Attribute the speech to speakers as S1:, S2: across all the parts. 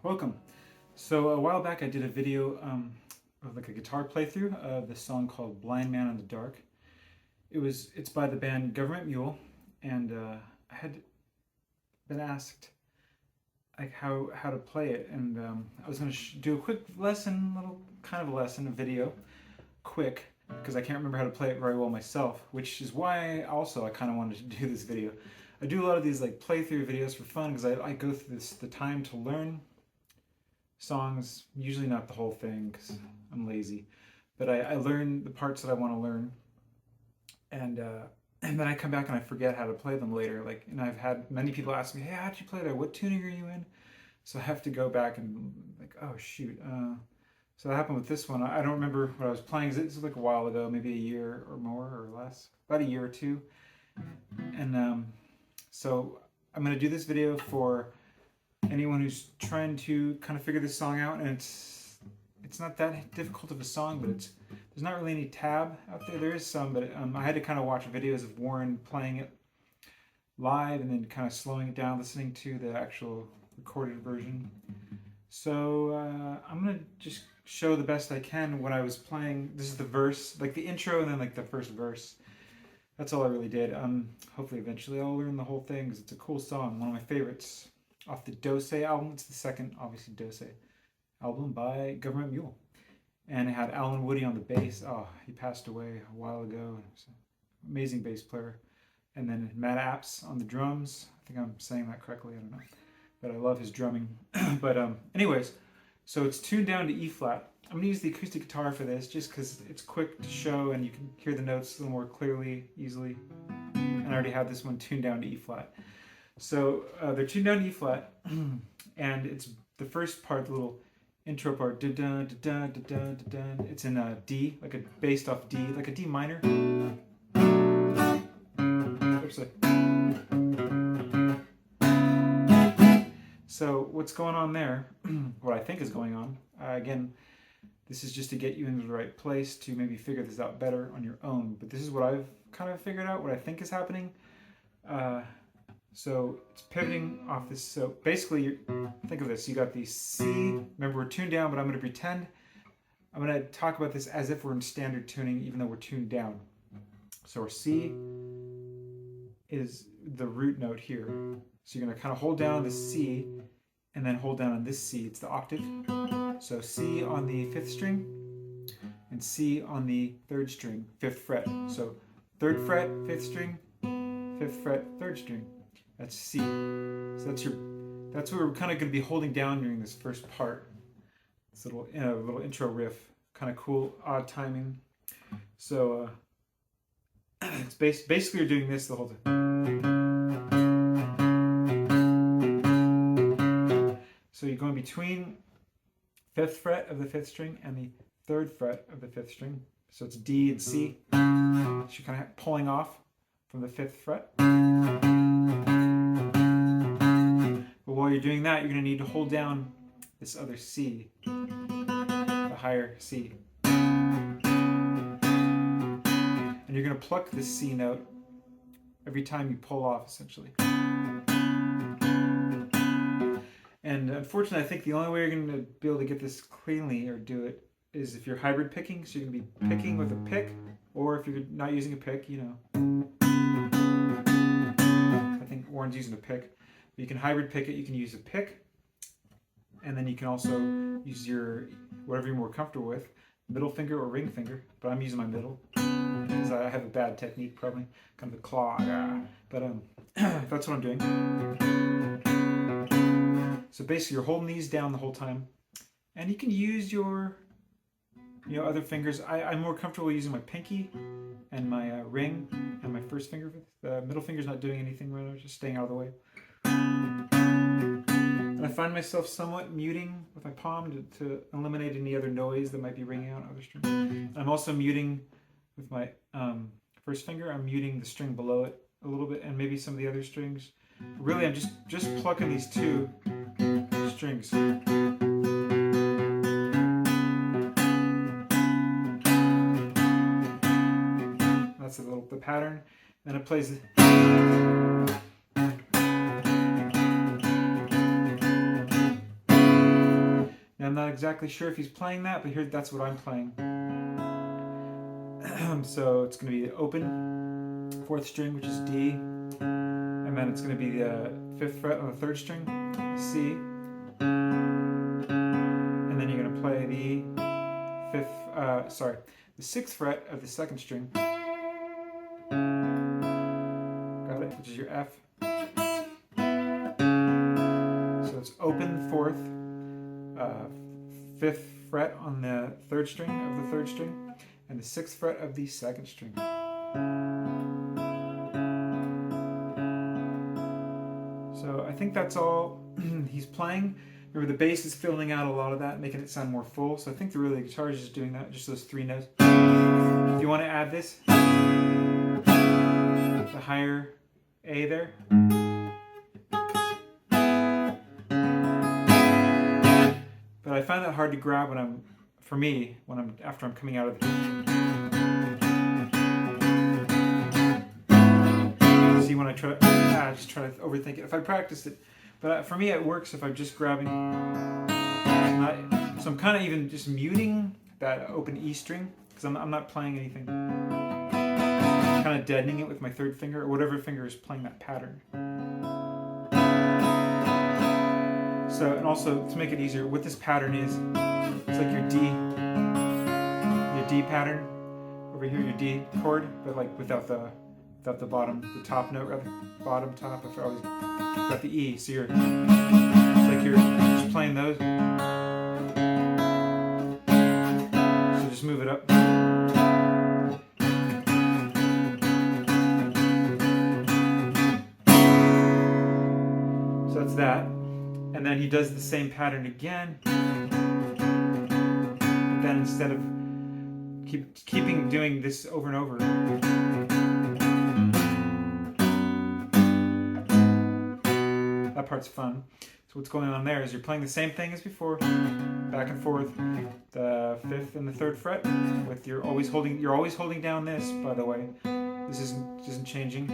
S1: Welcome. So a while back I did a video of like a guitar playthrough of the song called Blind Man in the Dark. It's by the band Gov't, and I had been asked like how to play it, and I was going to do a quick lesson, a video, quick, because I can't remember how to play it very well myself, which is why I kind of wanted to do this video. I do a lot of these like playthrough videos for fun because I go through the time to learn songs, usually not the whole thing because I'm lazy, but I learn the parts that I want to learn, and then I come back and I forget how to play them later. And I've had many people ask me, "Hey, how'd you play that? What tuning are you in?" So I have to go back and oh shoot. So that happened with this one. I don't remember what I was playing. It's like a while ago, maybe a year or more or less, about a year or two, and so I'm gonna do this video for anyone who's trying to kind of figure this song out, and it's not that difficult of a song, but there's not really any tab out there. There is some, but I had to kind of watch videos of Warren playing it live and then kind of slowing it down, listening to the actual recorded version. So I'm gonna just show the best I can what I was playing. This is the verse, like the intro, and then like the first verse. That's all I really did. Hopefully eventually I'll learn the whole thing because it's a cool song, one of my favorites. Off the Dose album. It's the second, obviously, Dose album by Gov't Mule. And it had Alan Woody on the bass. Oh, he passed away a while ago. He was an amazing bass player. And then Matt Apps on the drums. I think I'm saying that correctly, I don't know. But I love his drumming. But anyways, so it's tuned down to E flat. I'm going to use the acoustic guitar for this just because it's quick to show and you can hear the notes a little more clearly, easily. And I already have this one tuned down to E flat. So they're tuned down to E flat, and it's the first part, the little intro part. Dun, dun, dun, dun, dun, dun, dun. It's in D, like based off D, like a D minor. Oops. So what's going on there? What I think is going on. Again, this is just to get you into the right place to maybe figure this out better on your own. But this is what I've kind of figured out. What I think is happening. So it's pivoting off this. So basically, think of this. You got the C. Remember, we're tuned down, but I'm going to pretend. I'm going to talk about this as if we're in standard tuning, even though we're tuned down. So our C is the root note here. So you're going to kind of hold down on the C and then hold down on this C. It's the octave. So C on the 5th string and C on the 3rd string, 5th fret. So 3rd fret, 5th string, 5th fret, 3rd string. That's C. So that's what we're kind of going to be holding down during this first part. This little intro riff, kind of cool, odd timing. So it's basically you're doing this the whole time. So you're going between 5th fret of the 5th string and the 3rd fret of the 5th string. So it's D and C. So you're kind of pulling off from the 5th fret. But while you're doing that, you're going to need to hold down this other C, the higher C. And you're going to pluck this C note every time you pull off, essentially. And unfortunately, I think the only way you're going to be able to get this cleanly or do it is if you're hybrid picking. So you're going to be picking with a pick, or if you're not using a pick, I think Warren's using a pick. But you can hybrid pick it. You can use a pick, and then you can also use your whatever you're more comfortable with, middle finger or ring finger. But I'm using my middle because I have a bad technique, probably kind of a claw. But that's what I'm doing. So basically, you're holding these down the whole time, and you can use your other fingers. I'm more comfortable using my pinky and my ring and my first finger. The middle finger's not doing anything right now, just staying out of the way. And I find myself somewhat muting with my palm to eliminate any other noise that might be ringing out on other strings. I'm also muting with my first finger. I'm muting the string below it a little bit, and maybe some of the other strings. Really, I'm just plucking these two strings. That's the pattern. Then it plays. And I'm not exactly sure if he's playing that, but here that's what I'm playing. So it's going to be the open 4th string, which is D, and then it's going to be the 5th fret on the 3rd string, C, and then you're going to play the the 6th fret of the 2nd string. Got it? Which is your F. So it's open 4th, 5th fret on the 3rd string of the 3rd string, and the 6th fret of the 2nd string. So I think that's all he's playing. Remember, the bass is filling out a lot of that, making it sound more full. So I think the guitar is just doing that, just those 3 notes. If you want to add this, the higher A there. But I find that hard to grab after I'm coming out of the... See, when I try to overthink it. If I practiced it, but for me it works if I'm just grabbing. So I'm kind of even just muting that open E string because I'm not playing anything. Kind of deadening it with my 3rd finger or whatever finger is playing that pattern. So, and also to make it easier, what this pattern is, it's like your D pattern over here, your D chord, but like without the bottom, the top note rather, bottom top. If I always got the E, so it's like you're just playing those. So just move it up. So that's that. And then he does the same pattern again. But then instead of keeping doing this over and over, that part's fun. So what's going on there is you're playing the same thing as before, back and forth, the 5th and the 3rd fret. With you're always holding down this, by the way. This isn't changing.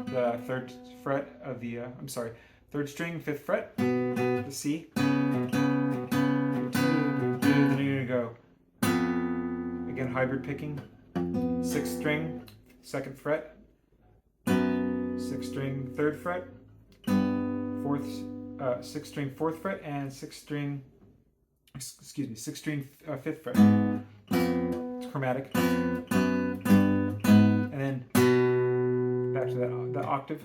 S1: The 3rd fret of the 3rd string, 5th fret, the C. Then you're gonna go again, hybrid picking. 6th string, 2nd fret, 6th string, 3rd fret, 6th string, 4th fret, and 6th string 5th fret. It's chromatic. And then back to that octave.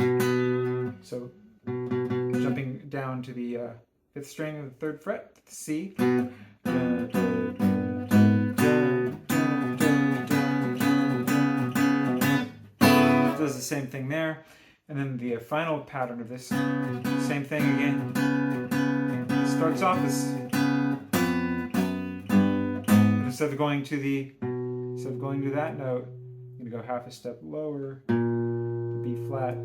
S1: So jumping down to the 5th string of the 3rd fret, the C. Does the same thing there. And then the final pattern of this, same thing again. It starts off as, instead of going to that note, I'm going to go half a step lower, B flat.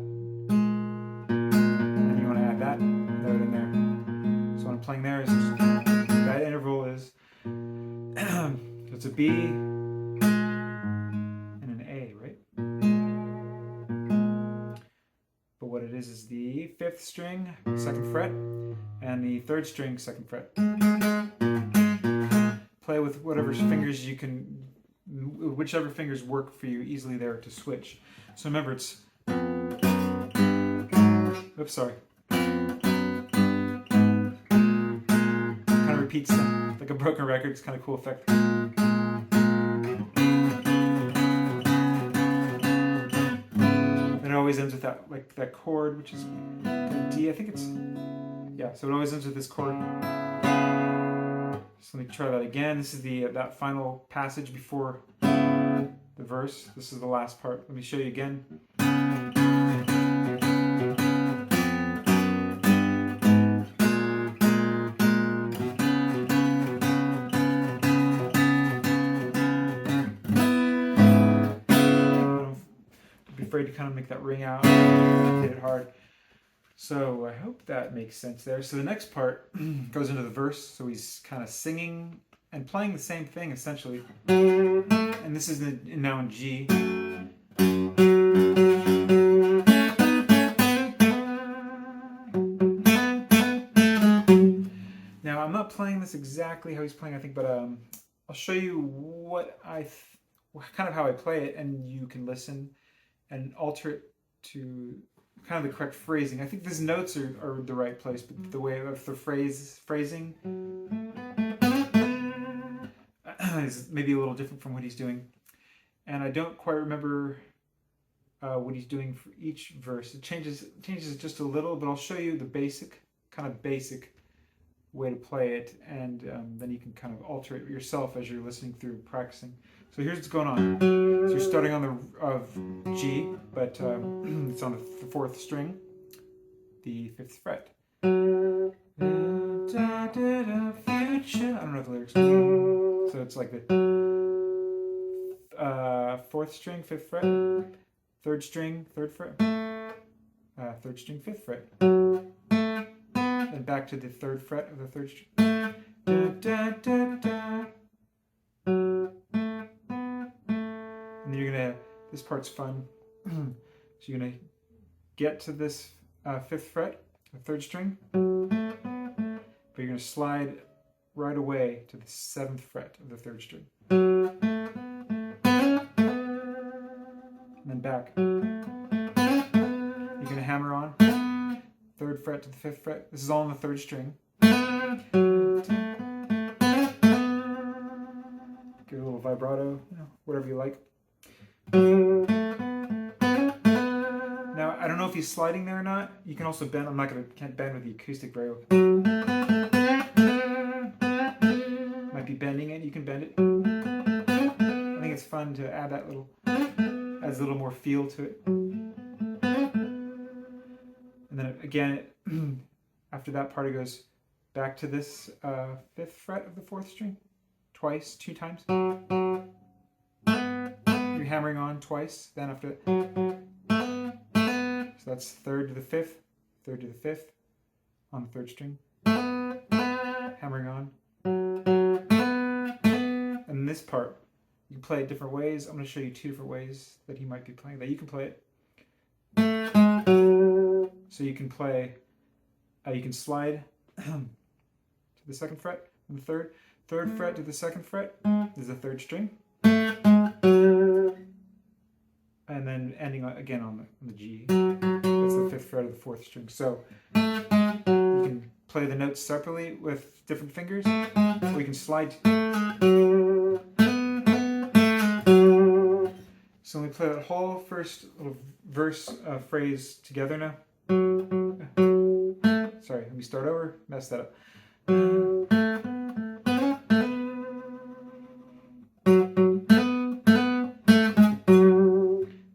S1: And you want to add that note in there. So what I'm playing there is that interval is it's a B and an A, right? But what it is the 5th string, 2nd fret, and the 3rd string, 2nd fret. Play with whatever fingers you can, whichever fingers work for you easily there to switch. So remember, it's, oops, sorry. Kind of repeats them, like a broken record. It's kind of cool effect. And it always ends with that, like that chord, which is D. I think it's, yeah. So it always ends with this chord. So let me try that again. This is that final passage before the verse. This is the last part. Let me show you again. Don't be afraid to kind of make that ring out, hit it hard. So I hope that makes sense there. So the next part goes into the verse. So he's kind of singing and playing the same thing essentially. And this is now in G. Now I'm not playing this exactly how he's playing, I think, but I'll show you what kind of how I play it, and you can listen and alter it to kind of the correct phrasing. I think these notes are the right place, but the way of the phrasing is maybe a little different from what he's doing. And I don't quite remember what he's doing for each verse. It changes just a little, but I'll show you the basic way to play it, and then you can kind of alter it yourself as you're listening through, practicing. So here's what's going on. So you're starting on the G, but it's on the 4th string, the 5th fret. Future. I don't know the lyrics. So it's like the 4th string, 5th fret, 3rd string, 3rd fret, 3rd string, 5th fret. Then back to the 3rd fret of the 3rd string. Da, da, da, da. And you're gonna, this part's fun. So you're gonna get to this 5th fret, the 3rd string, but you're gonna slide right away to the 7th fret of the 3rd string. And then back. You're gonna hammer on 3rd fret to the 5th fret. This is all on the 3rd string. Give it a little vibrato, whatever you like. Now, I don't know if he's sliding there or not. You can also bend. Can't bend with the acoustic very well. Might be bending it. You can bend it. I think it's fun to add that adds a little more feel to it. And then again, after that part, it goes back to this 5th fret of the 4th string, twice, 2 times. You're hammering on twice, then after that. So that's 3rd to the 5th, 3rd to the 5th on the 3rd string. Hammering on. And this part, you can play it different ways. I'm going to show you 2 different ways that he might be playing, that you can play it. So you can play, you can slide to the 2nd fret and the 3rd fret to the 2nd fret is the 3rd string, and then ending again on the G. That's the 5th fret of the 4th string. So you can play the notes separately with different fingers, or you can slide. So let me play that whole first little verse phrase together now. Sorry, let me start over. Mess that up.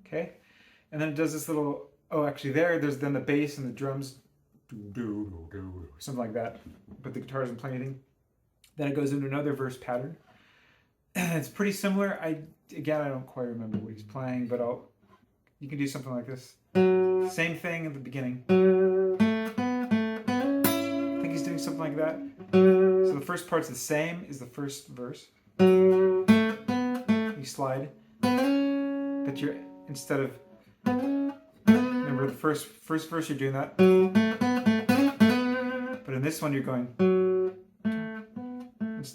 S1: Okay, and then it does this little. Oh, actually, there's then the bass and the drums, something like that. But the guitar doesn't play anything. Then it goes into another verse pattern. It's pretty similar. I don't quite remember what he's playing, but you can do something like this. Same thing at the beginning. I think he's doing something like that. So the first part's the same as the first verse. You slide, but instead of, remember the first verse you're doing that, but in this one you're going,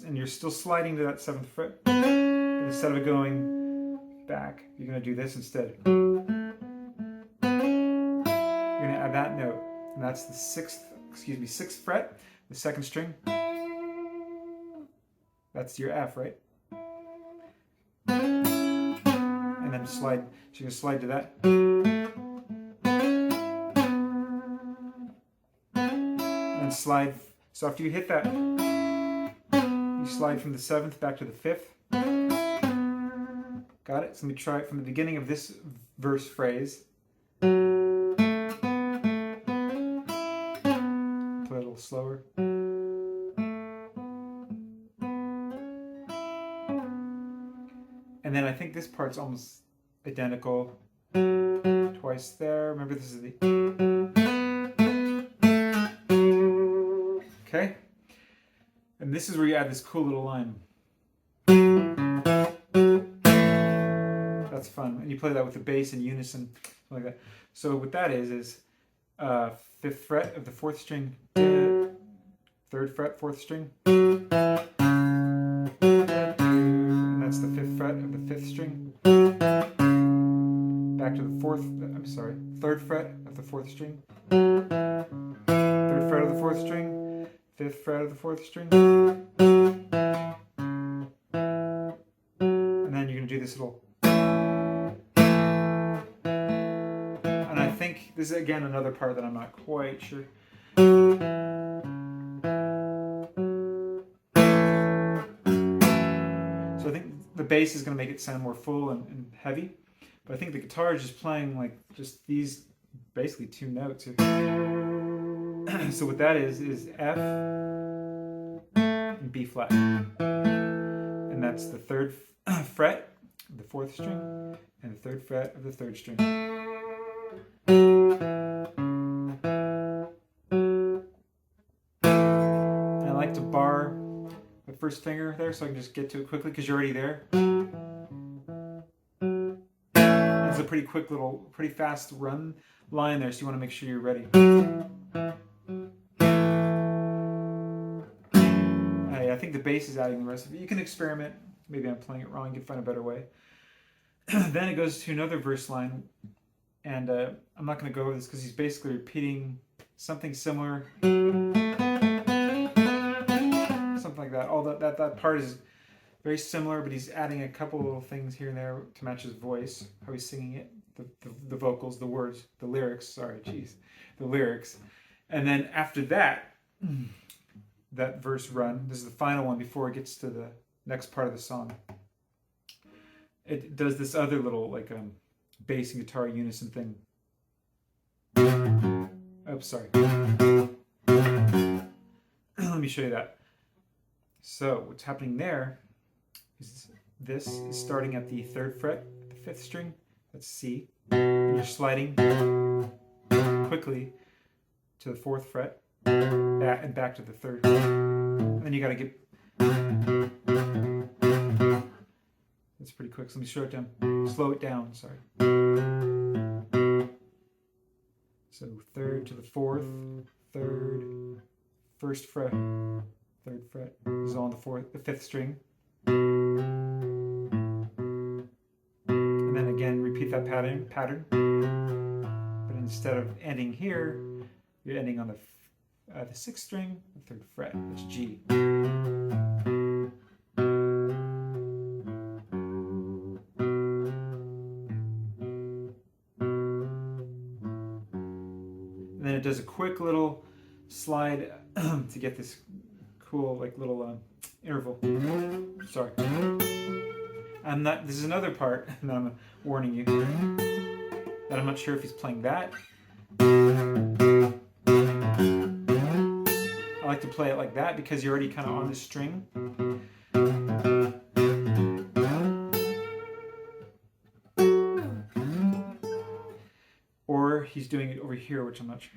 S1: and you're still sliding to that 7th fret. But instead of going back, you're going to do this instead. You're going to add that note, and that's the 6th fret, the 2nd string. That's your F, right? And then slide. So you're going to slide to that. And slide. So after you hit that, you slide from the 7th back to the 5th. Got it? So let me try it from the beginning of this verse phrase. Play a little slower. And then I think this part's almost identical. Twice there. Remember, this is the... Okay? And this is where you add this cool little line. That's fun. And you play that with the bass in unison, like that. So what that is 5th fret of the 4th string, 3rd 3rd fret, 4th string. And that's the 5th fret of the 5th string. Back to the 3rd fret of the 4th string. 3rd fret of the 4th string. 5th fret of the 4th string. And then you're going to do this little. And I think this is again another part that I'm not quite sure. So I think the bass is going to make it sound more full and heavy. But I think the guitar is just playing like just these basically 2 notes. So what that is F and B flat. And that's the 3rd fret of the 4th string and the 3rd fret of the 3rd string. And I like to bar the 1st finger there so I can just get to it quickly because you're already there. It's a pretty quick little, pretty fast run line there, so you want to make sure you're ready. I think the bass is adding the rest of it. You can experiment. Maybe I'm playing it wrong. You can find a better way. Then it goes to another verse line, and I'm not going to go over this because he's basically repeating something similar, something like that. All that part is very similar, but he's adding a couple little things here and there to match his voice, how he's singing it, the vocals, the words, the lyrics. The lyrics. And then after that, that verse run, this is the final one before it gets to the next part of the song. It does this other little like bass and guitar unison thing. Oh, sorry. Let me show you that. So what's happening there is this is starting at the 3rd fret, the 5th string, that's C. And you're sliding quickly to the 4th fret and back to the 3rd. And then you got to get. It's pretty quick. So let me slow it down. Sorry. So 3rd to the 4th, 3rd, 1st fret, 3rd fret is on the 5th string. And then again, repeat that pattern. But instead of ending here, you're ending on the 6th string, the 3rd fret. That's G. And then it does a quick little slide to get this cool like little interval. Sorry. This is another part that I'm warning you that I'm not sure if he's playing that. I like to play it like that because you're already kind of on the string. Or he's doing it over here, which I'm not sure.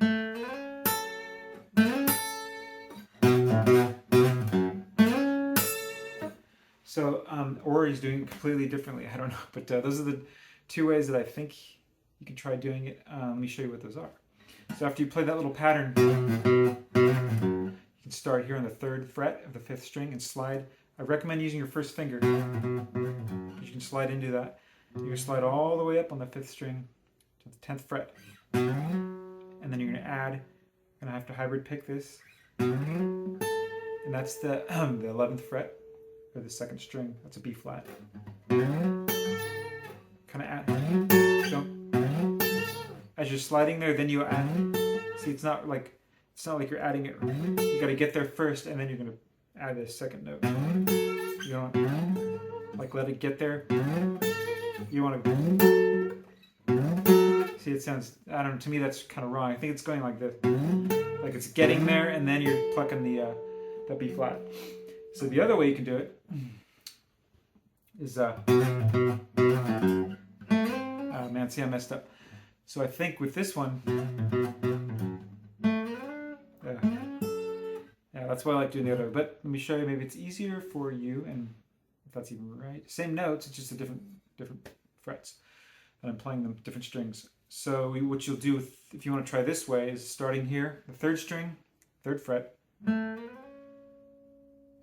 S1: So, or he's doing it completely differently. I don't know. But those are the 2 ways that I think you can try doing it. Let me show you what those are. So after you play that little pattern, you can start here on the 3rd fret of the 5th string and slide. I recommend using your 1st finger. You can slide into that. You're going to slide all the way up on the 5th string to the 10th fret. And then you're going to add, you're going to have to hybrid pick this. And that's the 11th fret or the 2nd string. That's a B flat. Kind of add. As you're sliding there, then you add. See, it's not like you're adding it. You got to get there first, and then you're going to add a 2nd note. You don't like let it get there. You want to see. It sounds. I don't know. To me, that's kind of wrong. I think it's going like this. Like it's getting there, and then you're plucking the B flat. So the other way you can do it is man, see, I messed up. So I think with this one, yeah, that's why I like doing the other. But let me show you. Maybe it's easier for you, and if that's even right. Same notes, it's just a different frets, and I'm playing them different strings. So what you'll do if you want to try this way is starting here, the 3rd string, 3rd fret,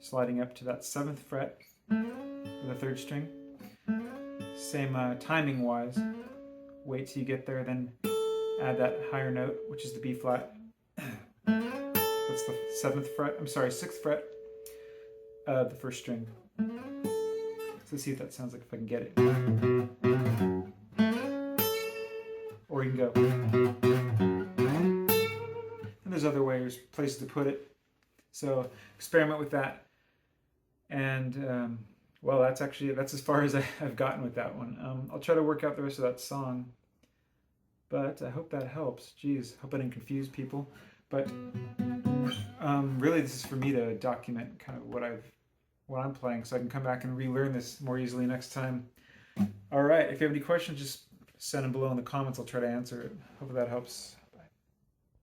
S1: sliding up to that 7th fret of the 3rd string. Same timing wise. Wait till you get there, then add that higher note, which is the B flat. That's the 7th fret, I'm sorry, 6th fret of the 1st string. So let's see what that sounds like if I can get it. Or you can go. And there's other ways, places to put it. So experiment with that. And well, that's as far as I've gotten with that one. I'll try to work out the rest of that song. But I hope that helps. Jeez, hope I didn't confuse people. But really, this is for me to document kind of what I'm playing, so I can come back and relearn this more easily next time. All right, if you have any questions, just send them below in the comments. I'll try to answer it. Hope that helps.